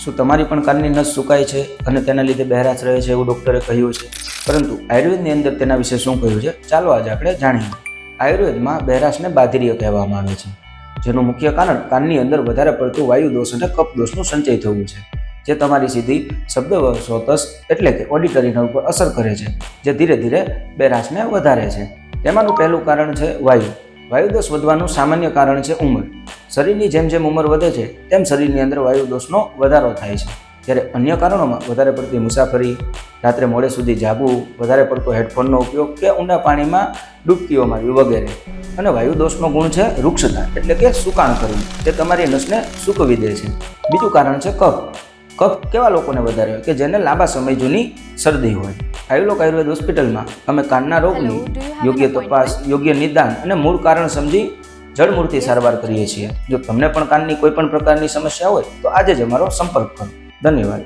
શું તમારી પણ કાનની નસ સુકાય છે અને તેના લીધે બહેરાશ રહે છે એવું ડૉક્ટરે કહ્યું છે? પરંતુ આયુર્વેદની અંદર તેના વિશે શું કહ્યું છે ચાલો આજે આપણે જાણીએ. આયુર્વેદમાં બહેરાશને બાધિરીય કહેવામાં આવે છે, જેનું મુખ્ય કારણ કાનની અંદર વધારે પડતું વાયુ દોષ અને કફ દોષનું સંચય થવું છે, જે તમારી સીધી શબ્દવસોતસ એટલે કે ઓડિટરી નર્વ પર અસર કરે છે, જે ધીરે ધીરે બહેરાશને વધારે છે. તેમાંનું પહેલું કારણ છે વાયુ. વાયુદોષ વધવાનું સામાન્ય કારણ છે ઉંમર. શરીરની જેમ જેમ ઉંમર વધે છે તેમ શરીરની અંદર વાયુદોષનો વધારો થાય છે. જ્યારે અન્ય કારણોમાં વધારે પડતી મુસાફરી, રાત્રે મોડે સુધી જાગવું, વધારે પડતો હેડફોનનો ઉપયોગ કે ઊંડા પાણીમાં ડૂબકીઓ મારવી વગેરે. અને વાયુદોષનો ગુણ છે વૃક્ષતા એટલે કે સુકાણ કરવું, તે તમારી નસને સૂકવી દે છે. બીજું કારણ છે કફ. કફ કેવા લોકોને વધારે હોય કે જેને લાંબા સમય જૂની શરદી હોય. આયુલોક આયુર્વેદ હોસ્પિટલમાં અમે કાનના રોગની યોગ્ય તપાસ, યોગ્ય નિદાન અને મૂળ કારણ સમજી જડમૂળથી સારવાર કરીએ છીએ. જો તમને પણ કાનની કોઈ પણ પ્રકારની સમસ્યા હોય તો આજે જ અમારો સંપર્ક કરો. ધન્યવાદ.